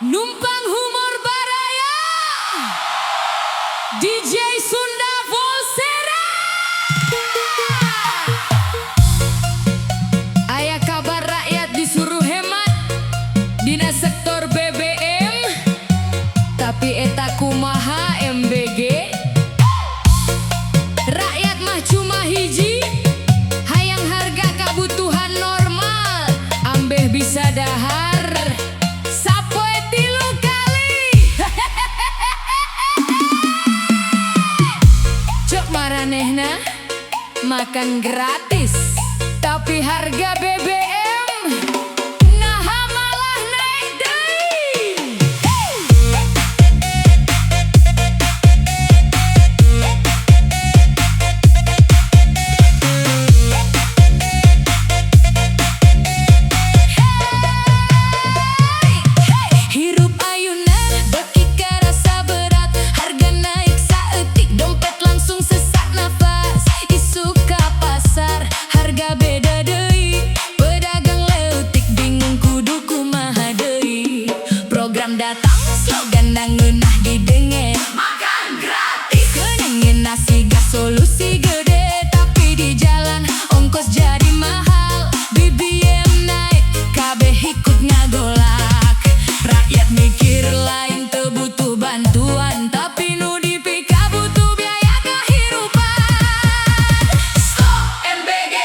Numpang humor baraya DJ Sunda Volsera. Aya kabar rakyat disuruh hemat dina sektor BBM, tapi eta kumaha MBG. Rakyat mah cuma hiji, hayang harga kebutuhan normal, ambeh bisa dahar sapoe 3 kali. Cok maranehna makan gratis, tapi harga BBM naha malah naik deui. Hirup ayeuna beki karasa berat, harga naik saeutik dompet langsung sesak nafas. Isuk ka pasar harga beda deui, pedagang leutik bingung kudu kumaha deui. Program datang slogan ngeunah didengen, makan gratis. Kedengen nasi gas solusi gede, tapi di jalan ongkos jadi mahal. BBM naik kabeh ikut ngagolak. Rakyat mikir lain teu butuh bantuan, tapi nu dipika butuh biaya kahirupan. Stop MBG,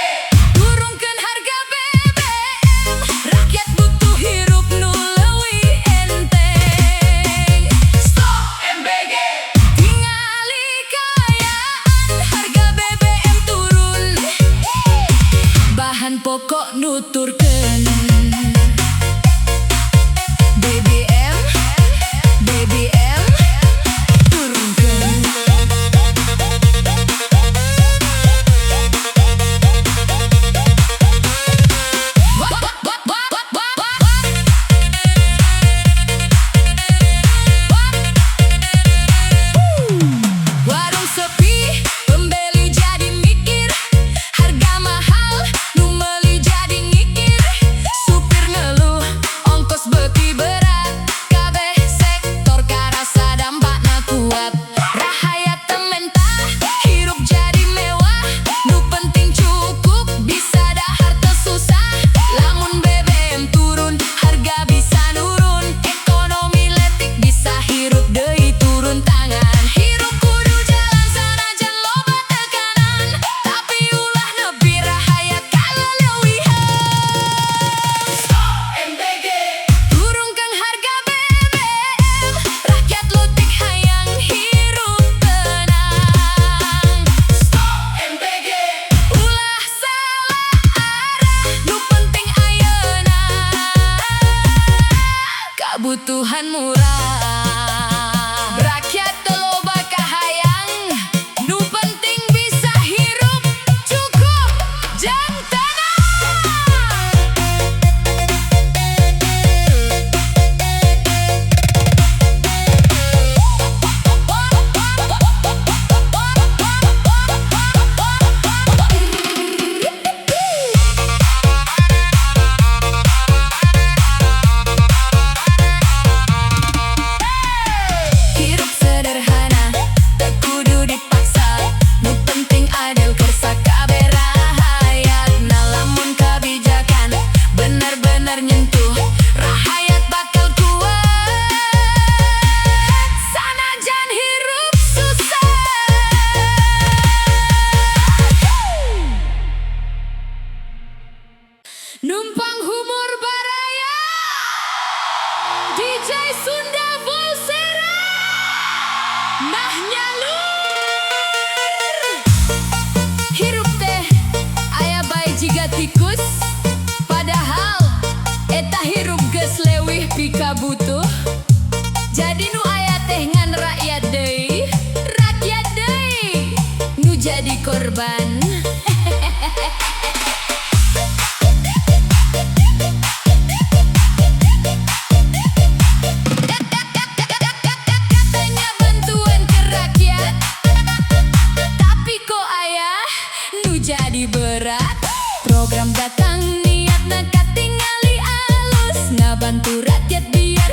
turunkeun harga BBM. Rakyat butuh hirup nu leuwih enteng. Stop MBG, tingali kaayaan harga BBM turun. Bahan pokok nuturkeun. BBM turunkeun. Warung sepi, pembeli jadi mikir, harga mahal, nu meuli jadi ngikir. Supir ngeluh, ongkos beuki berat, kabeh sektor karasa dampakna kuat. Rahayat teu mentah, hirup jadi mewah, nu penting cukup, bisa dahar teu susah. Lamun BBM turun, harga bisa nurun, ekonomi letik bisa hirup deui turun tangan. Hirup kudu jalan sanajan loba tekanan, tapi ulah nepi rahayat kaleuwihan. Stop MBG, turunkeun harga BBM. Rakyat leutik hayang hirup tenang. Stop MBG, ulah salah arah, nu penting ayeuna kebutuhan murah. Rakyat teu loba kahayang, nu penting bisa hirup cukup jang tenang. Hirup sederhana, teu kudu dipaksa, nu penting adil kersa kabeh rahayatna. Lamun kabijakan bener-bener nyentuh, rahayat bakal kuat, sanajan hirup susah. Numpang humor baraya DJ Sunda Volsera. Nah nyalur hirup teh aya bae jiga tikus, padahal eta hirup geus leuwih pika butuh. Jadi nu aya teh ngan rakyat deui nu jadi korban. Katanya bantuan ke rakyat, tapi kok aya nu jadi berat. Program datang niatna katingali alus, ngabantu rakyat biar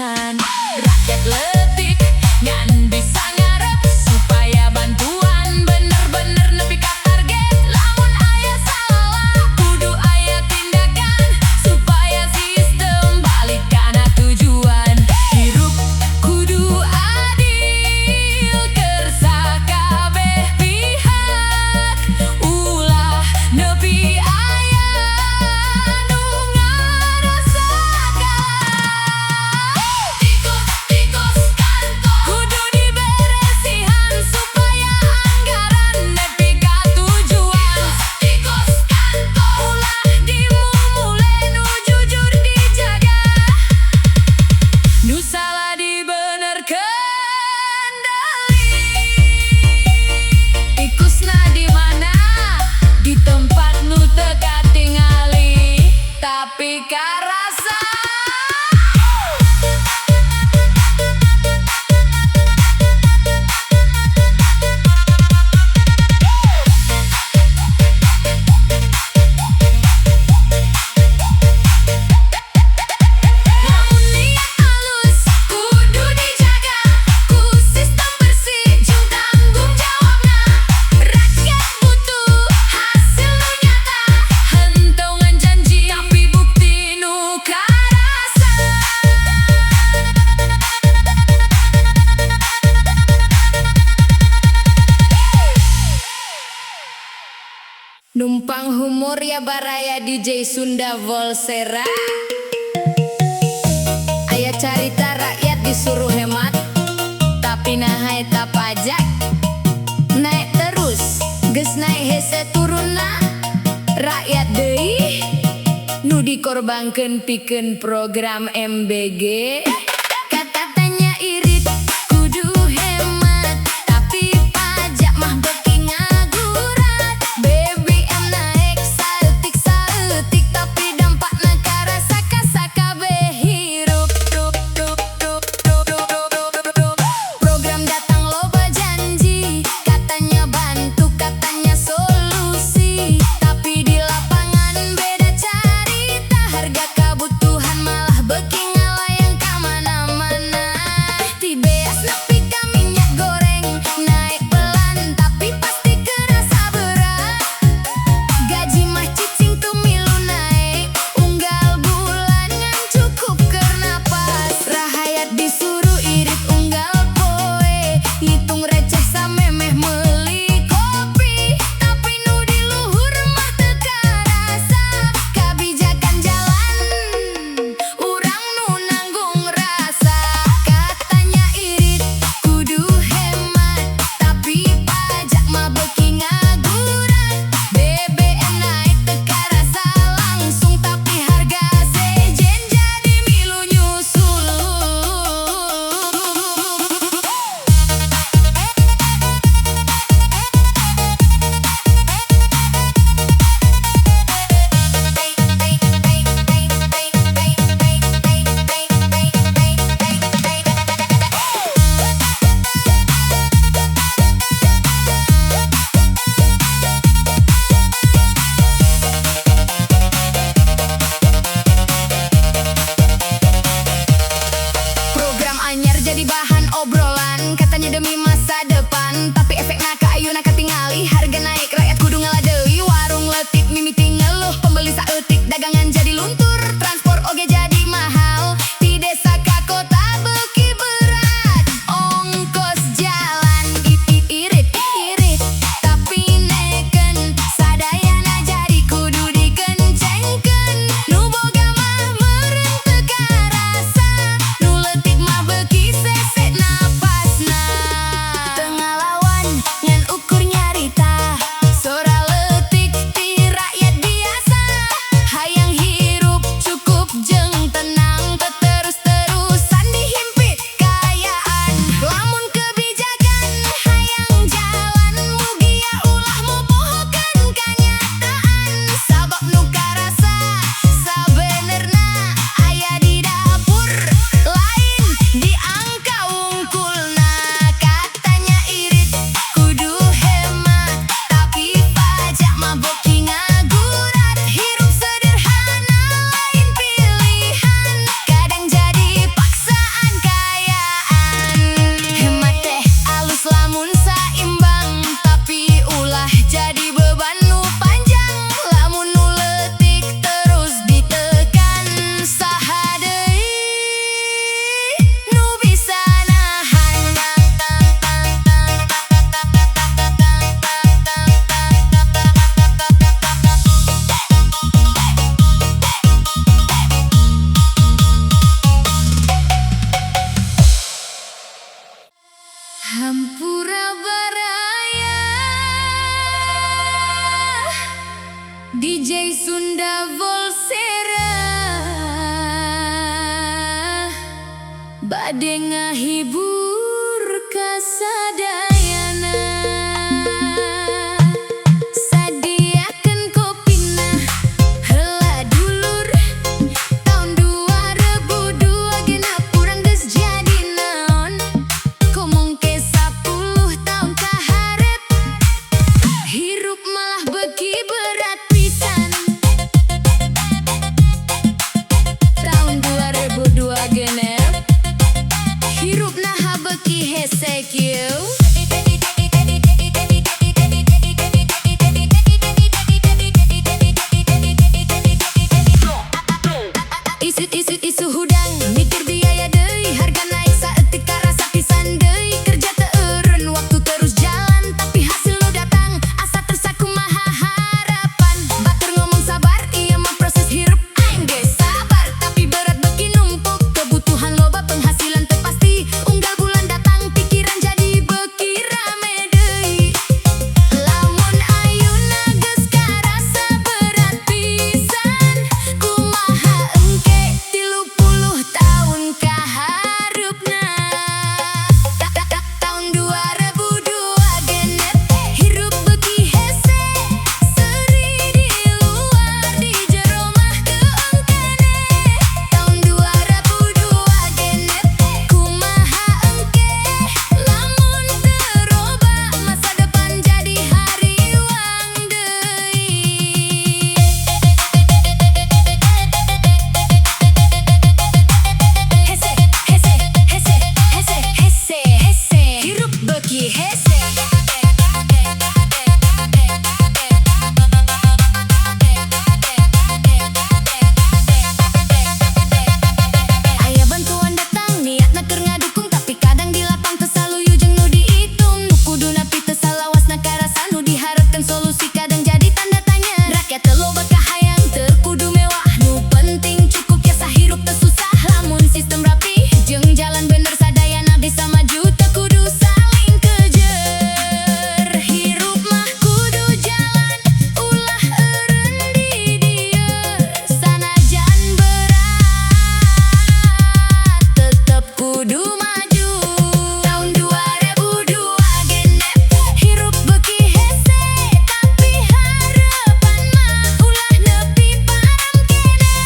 kesusahan. Rakyat letih ngan bisa ngarep supaya bantuan bener-bener nepi ka target. Lamun aya salah kudu aya tindakan supaya sistem balik kana tujuan. Hirup kudu adil kersa kabeh pihak, ulah nepi aya nu ngarasakan. Tikus kantor kudu diberesihan supaya anggaran nepi ka tujuan. Tikus kantor ulah dimulai nu jujur dijaga, nu salah dibenerkeun deui. Tikusna di mana? Di tempat nu teu katingali tapi karasa. Lamun niat halus kudu dijaga ku sistem bersih jeung tanggung jawabna. Rakyat butuh hasil nu nyata, hentongan janji tapi bukti nu karasa. Numpang humor ya baraya DJ Sunda Volsera. Aya carita rakyat disuruh hemat tapi naha eta pajak naik terus, geus naik hese turunna rakyat deui nu dikorbankeun pikeun program MBG. Katanya irit kudu hemat tapi pajak mah beuki ngagurat. BBM naik saeutik tapi dampakna karasa ka sakabeh hirup. Program datang loba janji, katanya bantu, katanya solusi, tapi di lapangan beda carita. Harga kebutuhan malah beuki ngalayang ka mana. Hampura Baraya DJ Sunda Volsera bade ngahibur kasadayana. Sadiakeun kopina heula dulur tahun 2002 genep urang geus jadi naon. Komong ke 10 tahun kaharep hirup malah beuki berat pisan. Tahun 2002 genep hirup naha beuki hese kieu. Isu hudang mikir biaya deui, harga naik saeutik karasa pisan deui. Kerja teu eureun waktu terus jalan, tapi hasil nu datang asa tersa kumaha harapan. Batur ngomong sabar, ieu mah proses hirup aing ge sabar, tapi berat beuki numpuk. Kebutuhan loba penghasilan teu pasti, unggal bulan datang pikiran jadi beuki rame deui. Lamun ayeuna geus karasa berat pisan, kumaha engke 30 tahun kaharupna. Tahun 2002 genep hirup beuki hese, seuri di luar di jero mah teu engkene. Tahun 2002 genep kumaha engke lamun teu roba masa depan jadi hariwang deui. Hese hese hese hese hese hese hirup beuki hese. Aya bantuan datang niatna keur ngadukung, tapi kadang di lapang teu saluyu jeung nu diitung. Nu kudu napi teu salawasna karasa nu diharapkeun solusi kadang jadi tanda tanya. Rakyat teu loba kahayang teu kudu mewah, nu penting cukup biasa hirup teu susah. Lamun sistem rapi jeung jalan bener sadayana bisa maju, teu kudu saling kejer. Hirup mah kudu jalan ulah eureun di dieu, sanajan berat tetep kudu maju. Tahun 2002 genep hirup beuki hese, tapi harapan mah ulah nepi parang kene.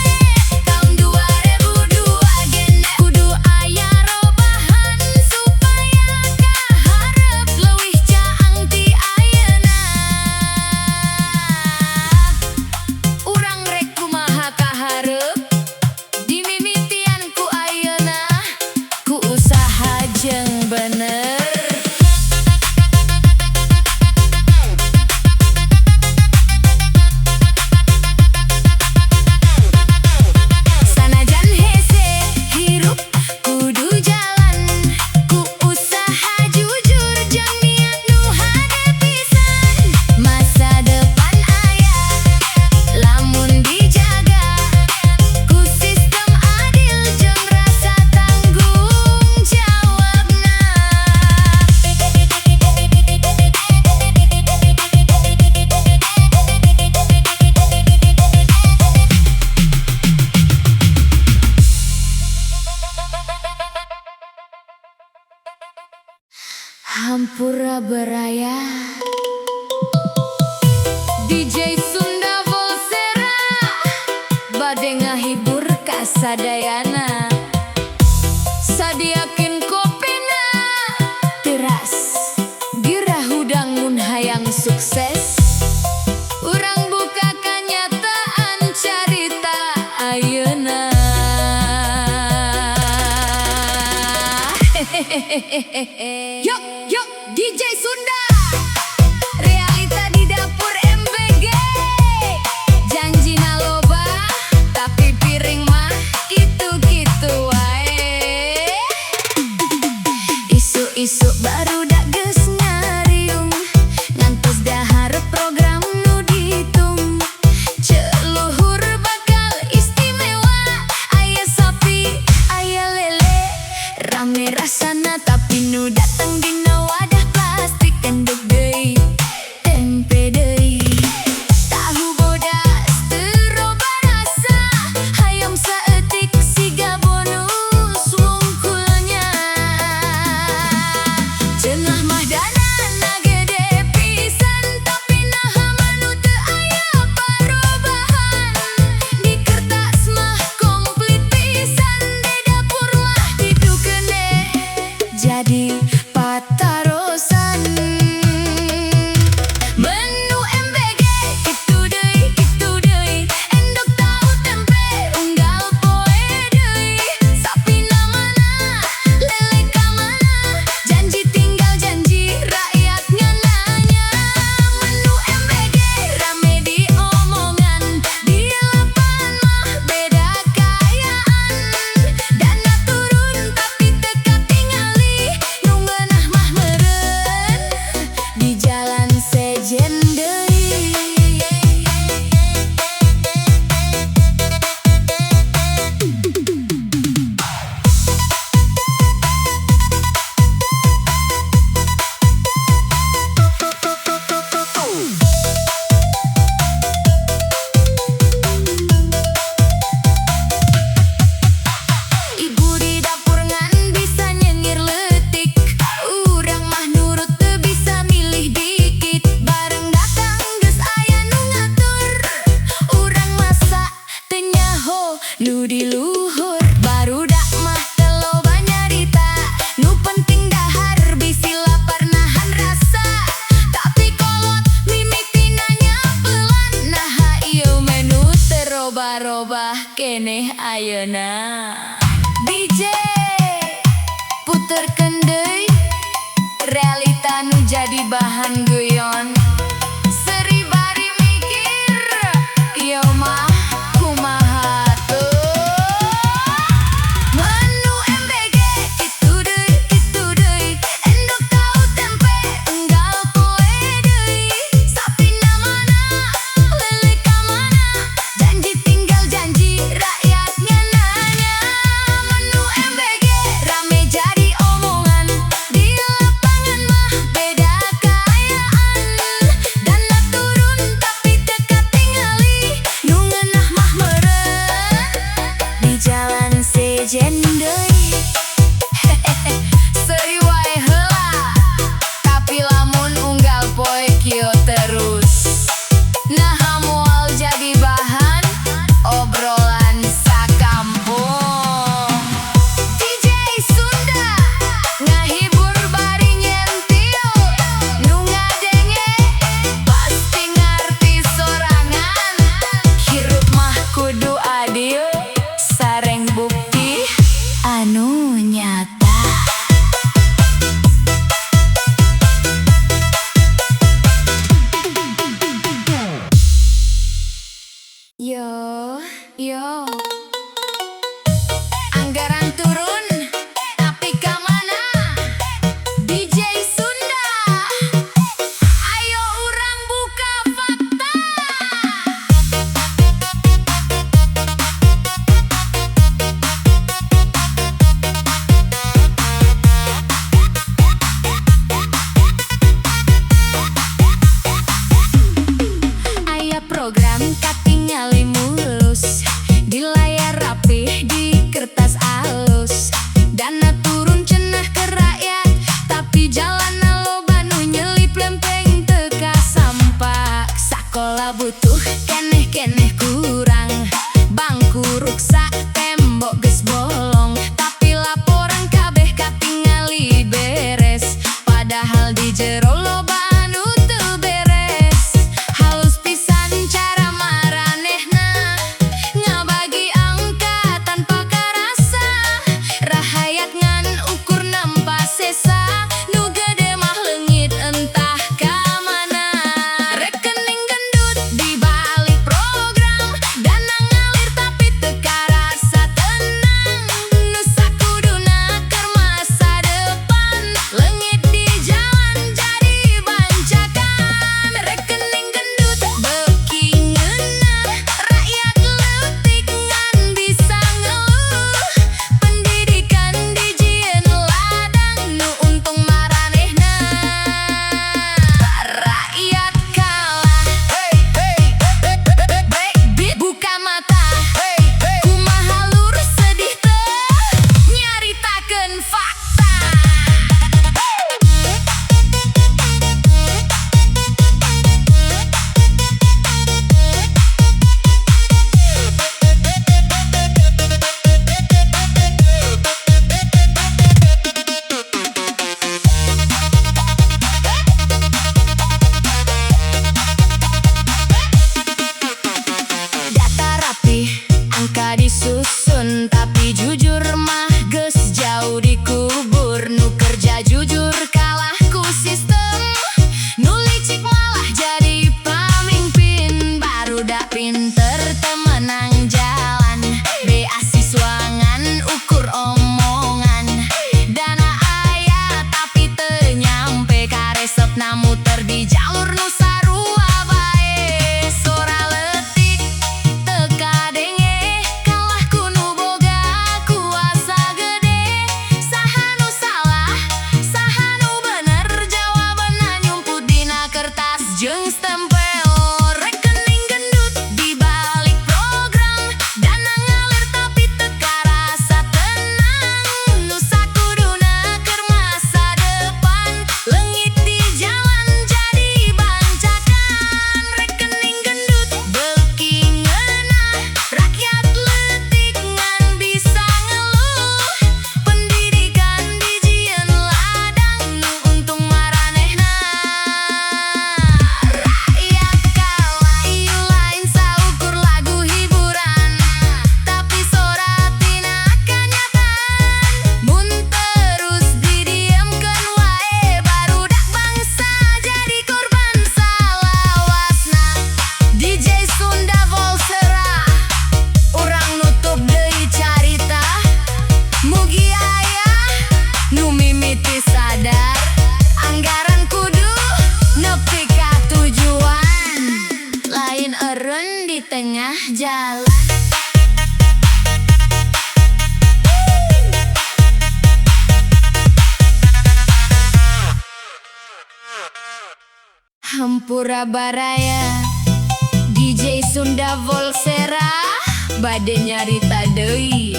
Tahun 2002 genep kudu aya robahan supaya kaharep leuwih caang ti ayeuna. Urang rek kumaha kaharep dimimitian ku ayeuna, ku usaha jeung bener. Sanajan hese hirup kudu jalan, ku usaha jujur jeung niat nu hade pisan. Masa depan aya lamun dijaga ku sistem adil jeung rasa tanggung jawabna. Hampura Baraya DJ Sunda Volsera bade ngahibur kasadayana. Sadiakeun kopina teras geurah hudang mun hayang sukses. Urang buka kanyataan carita ayeuna. Yok yok DJ Sunda, realita di dapur MBG. Janjina loba tapi piring mah kitu-kitu wae. Isu-isu barudak geus ngariung, ngantos dahar program nu ditung. Celuhur bakal istimewa, aya sapi aya lele, rame rasana tapi nu datang dina wadah plastik endek deui tempe deui tahu bodas teu roba rasa hayam saeutik siga bonus wungkulnya cenah mah danana gede pisan tapi naha manu teu aya parobahan di kertas mah komplit pisan di dapur mah kitu keneh jadi patarosan menu MBG kitu deui endog tahu tempe unggal poe deui sapina mana lele ka mana janji tinggal janji rakyat ngeunanya menu MBG rame diomongan di lapangan mah beda kaayaan dana turun tapi teu katingali nu ngeunah mah meureun di jalan sejen deui. Ibu di dapur ngan bisa nyengir leutik urang mah nurut teu bisa milih dikit bareng datang geus aya nu ngatur urang masak teu nyaho nu di luhur barudak mah teu loba nyarita nu penting dahar bisi lapar nahan rasa tapi kolot mimiti nanya pelan naha ieu menu teu roba-roba keneh ayeuna DJ puterkeun deui realita nu jadi bahan guyon seri bari mikir ieu mah kumaha tuh menu MBG kitu deui endog tahu tempe unggal poe deui sapina mana lele ka mana janji tinggal janji rakyat ngeunanya menu MBG rame jadi omongan Gak jujur kalahku sistem, nu licik malah jadi pamimpin. Barudak pinter temenang jalan, beasiswangan ukur omongan. Dana aya tapi teu nyampe karesep muter di jalur nu sarua bae. Sora leutik teka denge, kalah kuno boga kuasa gede. Saha nu salah, saha nu bener, jawabanna nyumput dina kertas jeung stempel. Rekening gendut di balik program, dana ngalir tapi teka rasa tenang. Nusa kuduna keur masa depan, leungit di jalan jadi bancakan. Rekening gendut beuki ngeunah, rakyat leutik ngan bisa ngeluh. Pendidikan dijieun ladang, nu untung maranehna. Rakyat kalah ieu lain saukur lagu hiburan, tapi soratina kanyataan. Mun terus didiemkeun wae, barudak bangsa jadi korban salawasna. DJ Sunda Volsera, urang nutup deui carita. Mugi aya nu mimiti sadar, anggaran kudu nepi ka tujuan, lain eureun di tengah jalan. Hampura baraya DJ Sunda Volsera bade nyarita deui.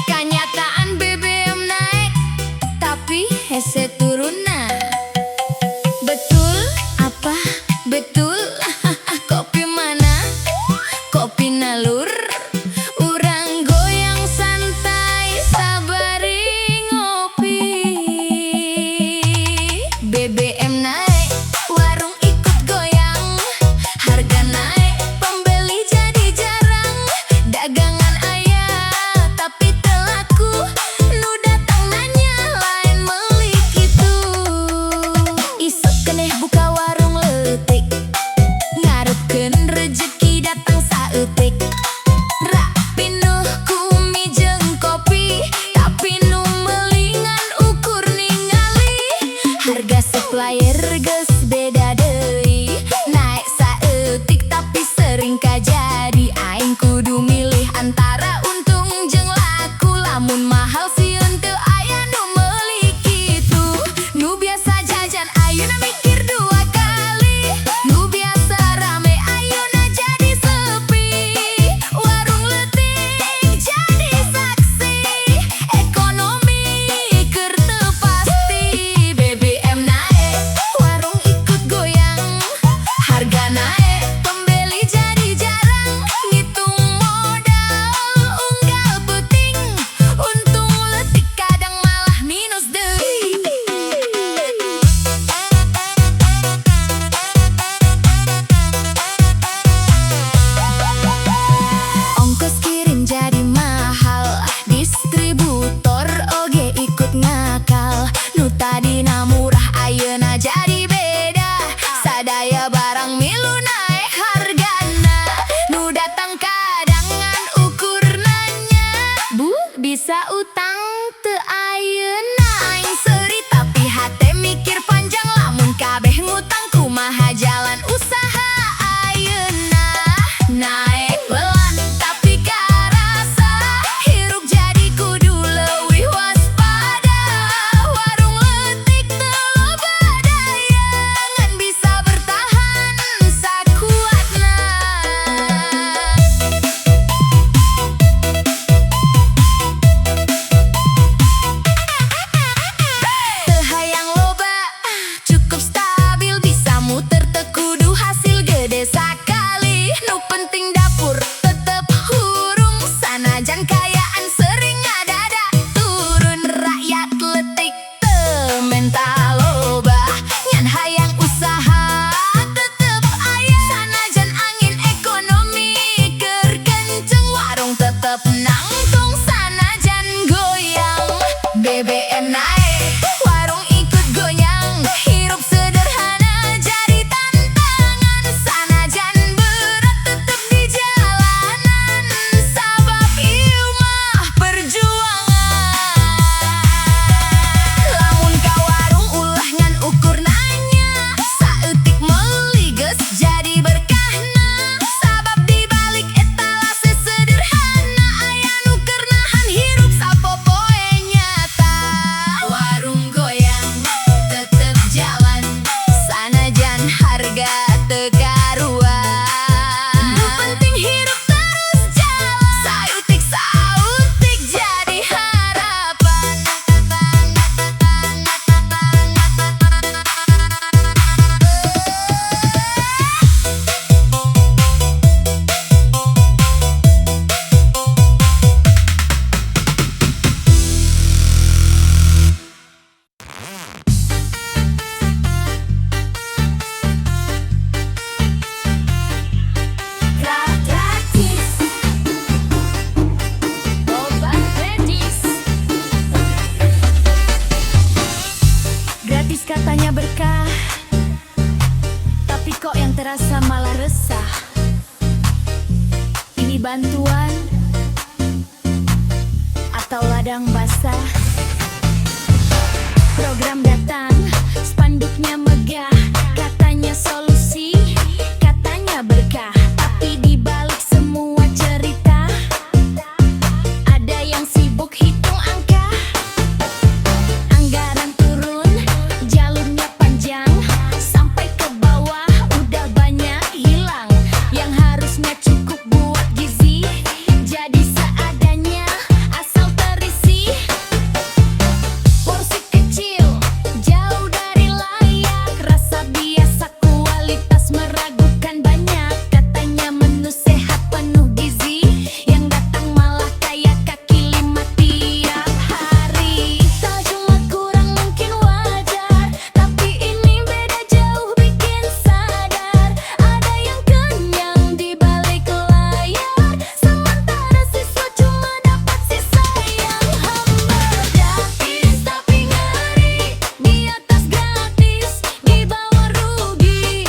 Kanyataan BBM naik tapi hese turuna. Betul apa? Betul. Kopi mana? Kopi nalur. Urang goyang santai sabari ngopi. BBM naik, warung ikut goyang. Harga naik, pembeli jadi jarang. Dagangan aya tapi Katanya berkah, tapi kok yang terasa malah resah. Ini bantuan atau ladang basah? Program datang, spanduknya megah. Katanya solusi, katanya berkah. Tapi di balik semua cerita, ada yang sibuk hitung angka. Anggaran turun, jalurnya panjang, sampai ke bawah udah banyak hilang. Yang harusnya cukup buat gizi, jadi seadanya, asal terisi. Porsi kecil, jauh dari layak, rasa biasa, kualitas meragukan banyak. Katanya menu sehat penuh gizi, yang datang malah kayak kaki lima tiap hari. Tak cuma kurang mungkin wajar, tapi ini beda jauh bikin sadar. Ada yang kenyang di balik layar, sementara siswa cuma dapat sisa yang hambar. Gratis tapi ngeri, di atas gratis, di bawah rugi.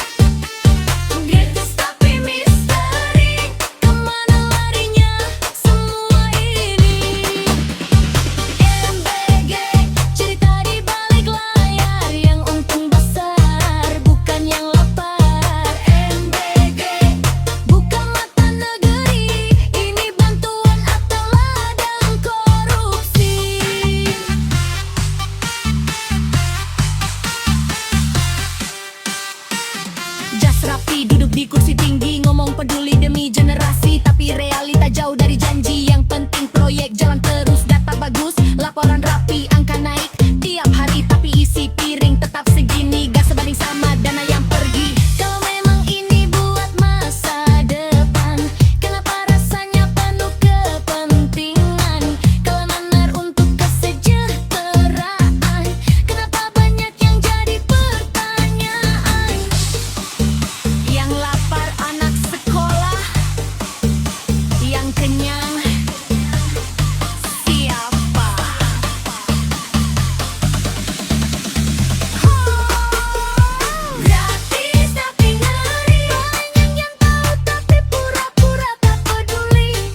Gratis tapi misteri, kemana larinya semua ini? MBG, cerita di balik layar, yang untung besar, bukan yang lapar. MBG, bukan mata negeri, ini bantuan atau ladang korupsi. Jas rapi, duduk di kursi tinggi, ngomong peduli demi generasi, tapi realita jauh dari janji. Yang penting proyek jalan terus, data bagus, laporan rapi, angka naik tiap hari, tapi isi piring tetap segini, gak sebanding sama dana yang pergi. Kalau memang ini buat masa depan, kenapa rasanya penuh kepentingan? Kalau benar untuk kesejahteraan, kenapa banyak yang jadi pertanyaan? Yang lapar anak sekolah, yang kenyang siapa? Gratis tapi ngeri, banyak yang tahu tapi pura-pura tak peduli.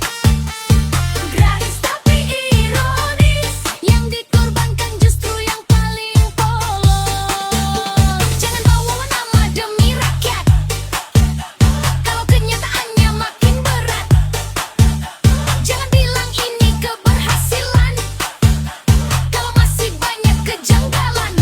Gratis tapi ironis, yang dikorbankan justru yang paling polos. Jangan bawa nama demi rakyat, kalau kenyataannya makin berat. Jangan bilang ini keberhasilan, kalau masih banyak kejanggalan.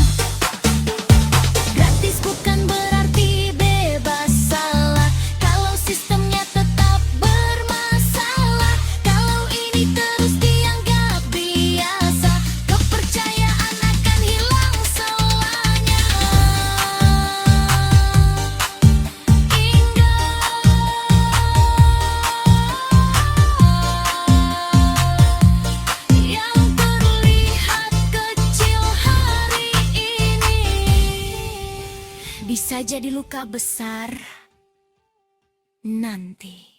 Gratis bukan berarti bebas salah, kalau sistemnya tetap bermasalah. Kalau ini terus dianggap biasa, kepercayaan akan hilang selamanya. Yang terlihat kecil hari ini, bisa jadi luka besar nanti.